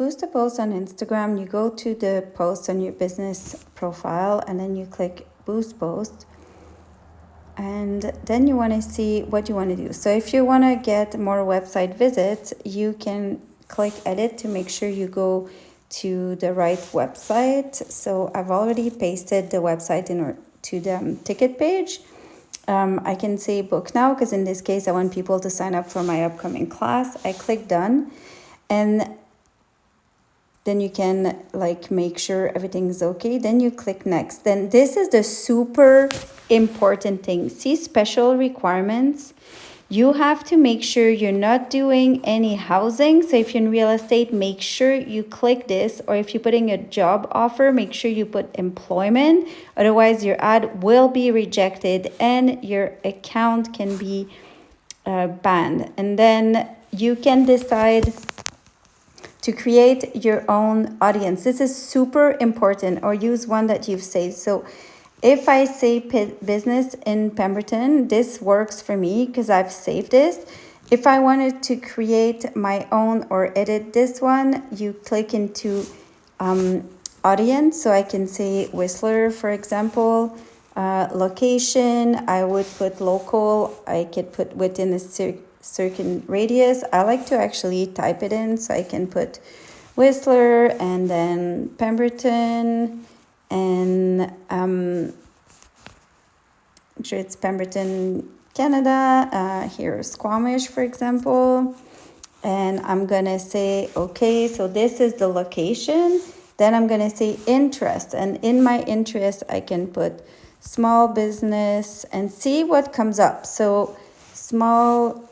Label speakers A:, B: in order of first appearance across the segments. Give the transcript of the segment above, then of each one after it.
A: boost a post on Instagram, you go to the post on your business profile and then you click boost post. And then you want to see what you want to do. So if you want to get more website visits, you can click edit to make sure you go to the right website. So I've already pasted the website to the ticket page. I can say book now because in this case I want people to sign up for my upcoming class. I click done, and then you can like make sure everything's okay. Then you click next. Then this is the super important thing. See special requirements. You have to make sure you're not doing any housing. So if you're in real estate, make sure you click this. Or if you're putting a job offer, make sure you put employment. Otherwise, your ad will be rejected and your account can be banned. And then you can decide to create your own audience. This is super important, or use one that you've saved. So if I say business in Pemberton, this works for me because I've saved this. If I wanted to create my own or edit this one, you click into audience. So I can say Whistler, for example. Location, I would put local. I could put within a certain radius. I like to actually type it in, so I can put Whistler and then Pemberton. And sure it's Pemberton, Canada. Here's Squamish, for example. And I'm gonna say, okay, so this is the location. Then I'm gonna say interest. And in my interest, I can put small business and see what comes up. So small,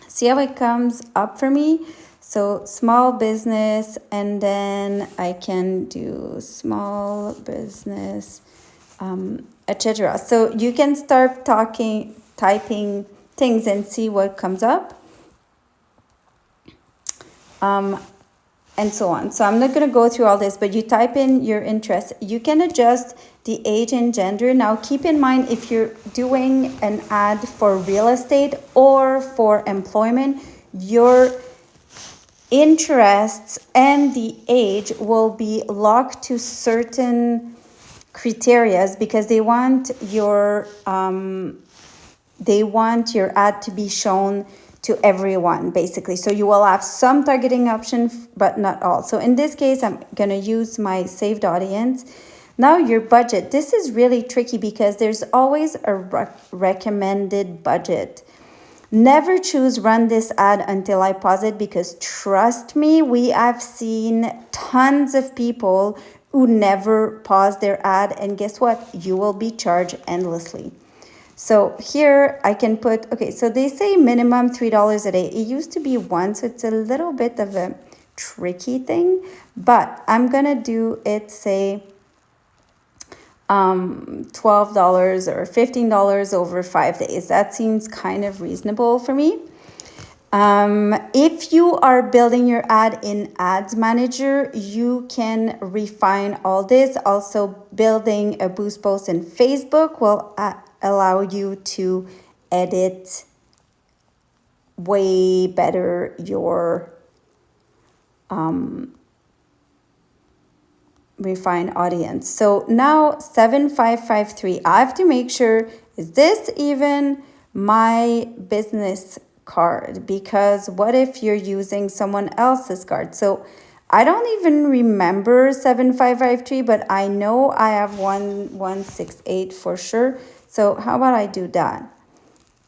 A: see how it comes up for me? So small business, and then I can do small business, etc. So you can start typing things and see what comes up, and so on. So I'm not going to go through all this, but you type in your interest. You can adjust the age and gender. Now keep in mind, if you're doing an ad for real estate or for employment, your interests and the age will be locked to certain criteria because they want your ad to be shown to everyone, basically. So you will have some targeting options, but not all. So in this case, I'm going to use my saved audience. Now your budget. This is really tricky because there's always a recommended budget. Never choose run this ad until I pause it, because trust me, we have seen tons of people who never pause their ad, and guess what? You will be charged endlessly. So here I can put, okay, so they say minimum $3 a day. It used to be $1, so it's a little bit of a tricky thing, but I'm gonna do it, say, $12 or $15 over 5 days. That seems kind of reasonable for me. If you are building your ad in Ads Manager, you can refine all this. Also, building a boost post in Facebook will allow you to edit way better your refine audience. So now 7553, I have to make sure, is this even my business card? Because what if you're using someone else's card? So I don't even remember 7553, but I know I have 1168 for sure. So how about I do that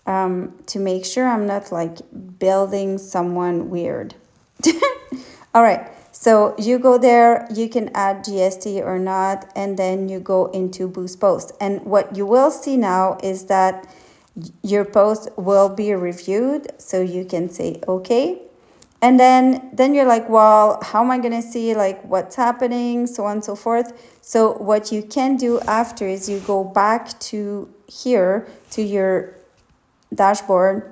A: to make sure I'm not like building someone weird. All right. So you go there, you can add GST or not, and then you go into Boost Post. And what you will see now is that your post will be reviewed. So you can say, okay. And then you're like, well, how am I going to see like what's happening, so on and so forth. So what you can do after is you go back to here to your dashboard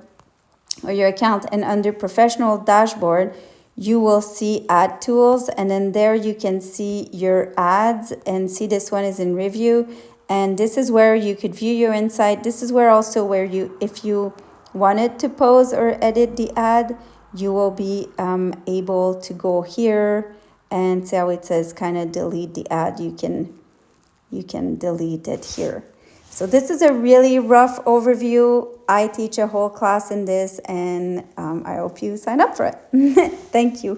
A: or your account, and under professional dashboard, you will see ad tools, and then there you can see your ads and see this one is in review. And this is where you could view your insight. This is where also where you, if you wanted to pause or edit the ad, you will be able to go here and see how it says kind of delete the ad. You can delete it here. So this is a really rough overview. I teach a whole class in this, and I hope you sign up for it. Thank you.